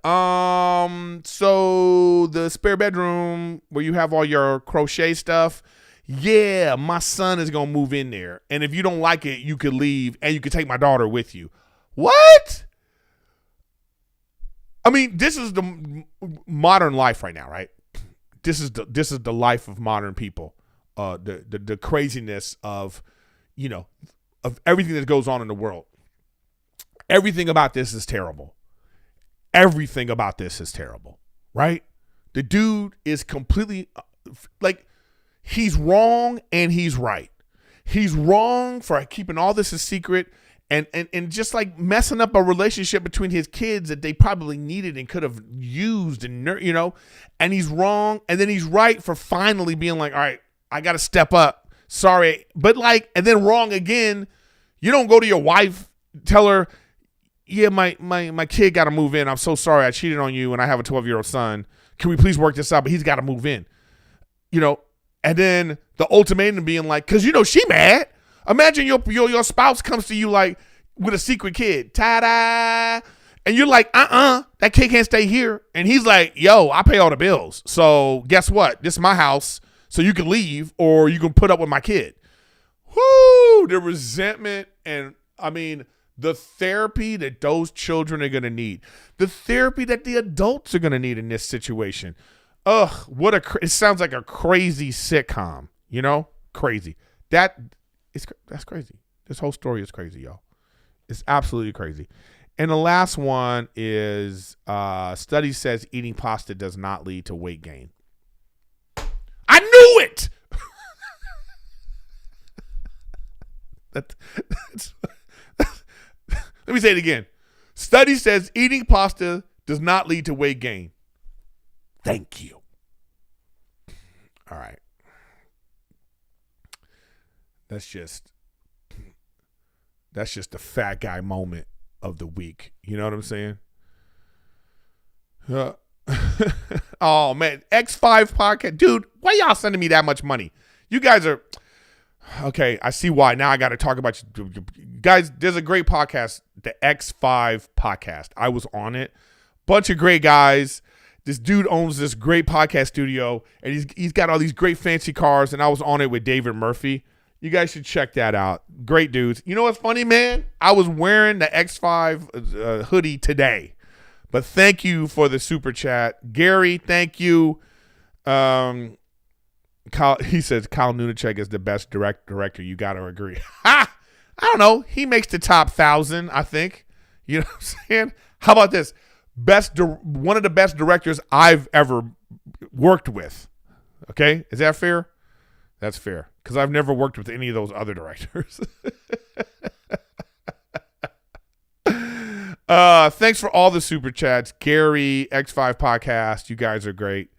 So the spare bedroom where you have all your crochet stuff, yeah, my son is going to move in there. And if you don't like it, you could leave and you could take my daughter with you. What? I mean, this is the modern life right now, right? This is the life of modern people. The craziness of, of everything that goes on in the world. Everything about this is terrible. Everything about this is terrible, right? The dude is completely he's wrong and he's right. He's wrong for keeping all this a secret and just like messing up a relationship between his kids that they probably needed and could have used and and he's wrong. And then he's right for finally being like, all right, I got to step up. Sorry. But and then wrong again. You don't go to your wife, tell her, yeah, my kid got to move in. I'm so sorry. I cheated on you and I have a 12-year-old son. Can we please work this out? But he's got to move in, and then the ultimatum being like, cause she mad. Imagine your spouse comes to you like with a secret kid, ta-da. And you're like, that kid can't stay here. And he's like, yo, I pay all the bills. So guess what? This is my house. So you can leave or you can put up with my kid. Whoo, the resentment and the therapy that those children are going to need. The therapy that the adults are going to need in this situation. Ugh, it sounds like a crazy sitcom, crazy. That's crazy. This whole story is crazy, y'all. It's absolutely crazy. And the last one is study says eating pasta does not lead to weight gain. I knew it. Let me say it again. Study says eating pasta does not lead to weight gain. Thank you. All right. That's just the fat guy moment of the week. You know what I'm saying? Oh, man. X5 podcast. Dude, why y'all sending me that much money? You guys are... Okay, I see why. Now I got to talk about you. Guys, there's a great podcast, the X5 podcast. I was on it. Bunch of great guys. This dude owns this great podcast studio, and he's got all these great fancy cars, and I was on it with David Murphy. You guys should check that out. Great dudes. You know what's funny, man? I was wearing the X5 hoodie today. But thank you for the super chat. Gary, thank you. Kyle, he says Kyle Nudity is the best director. You got to agree. Ha! I don't know. He makes the top 1,000, I think. You know what I'm saying? How about this? One of the best directors I've ever worked with. Okay? Is that fair? That's fair. Because I've never worked with any of those other directors. Thanks for all the super chats. Gary, X5 Podcast. You guys are great.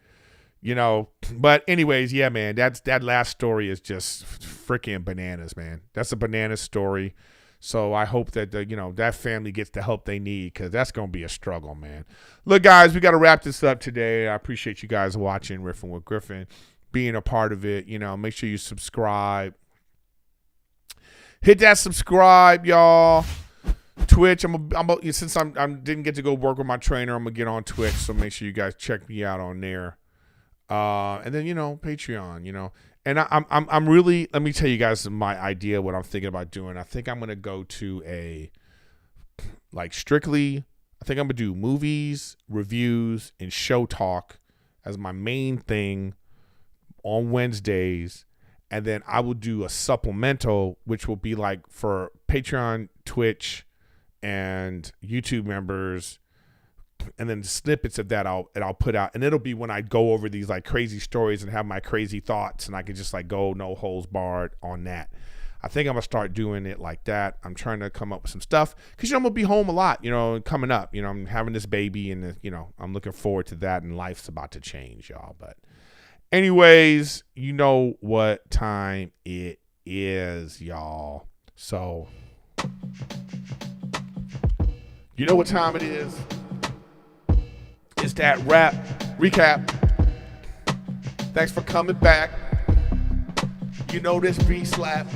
You know, but anyways, yeah, man, that last story is just freaking bananas, man. That's a banana story. So I hope that, that family gets the help they need, because that's going to be a struggle, man. Look, guys, we got to wrap this up today. I appreciate you guys watching Riffin with Griffin, being a part of it. Make sure you subscribe. Hit that subscribe, y'all. Twitch, since I didn't get to go work with my trainer, I'm going to get on Twitch, so make sure you guys check me out on there. And then, Patreon, and I'm really, let me tell you guys my idea, what I'm thinking about doing. I think I'm going to go to strictly, I think I'm going to do movies, reviews, and show talk as my main thing on Wednesdays. And then I will do a supplemental, which will be like for Patreon, Twitch, and YouTube members. And then snippets of that I'll put out, and it'll be when I go over these like crazy stories and have my crazy thoughts, and I can just like go no holds barred on that. I think I'm gonna start doing it like that. I'm trying to come up with some stuff because I'm gonna be home a lot, coming up. I'm having this baby, and I'm looking forward to that, and life's about to change, y'all. But anyways, you know what time it is, y'all. So you know what time it is. It's that rap recap. Thanks for coming back. You know this beat slap.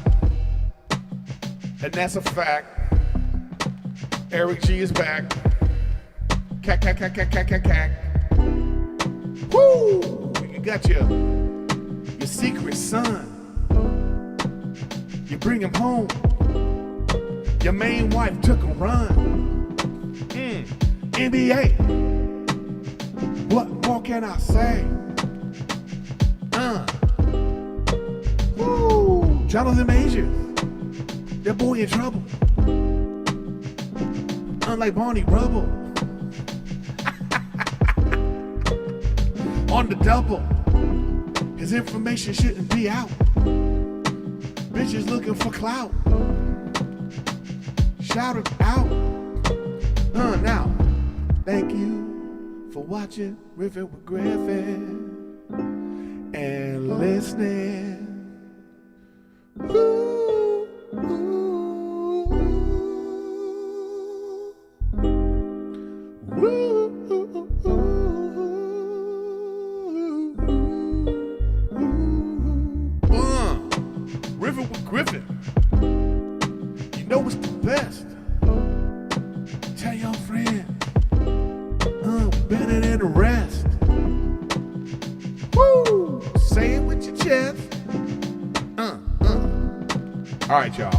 And that's a fact. Erik G is back. Cack, cack, cack, cack, cack, cack, cack. Woo! You got your secret son. You bring him home. Your main wife took a run. NBA. What more can I say? Woo! Jomathan Majors. That boy in trouble. Unlike Barney Rubble. On the double. His information shouldn't be out. Bitches looking for clout. Shout it out. Now. Thank you for watching Riffin with Griffin and listening. Ooh, ooh, ooh, Riffin with Griffin. You know it's the best. Tell your friend. Better than the rest. Woo! Say it with your chest. All right, y'all.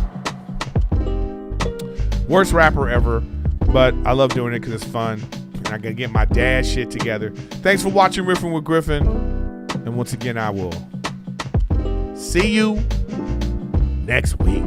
Worst rapper ever, but I love doing it because it's fun. And I gotta get my dad shit together. Thanks for watching Riffin with Griffin. And once again, I will see you next week.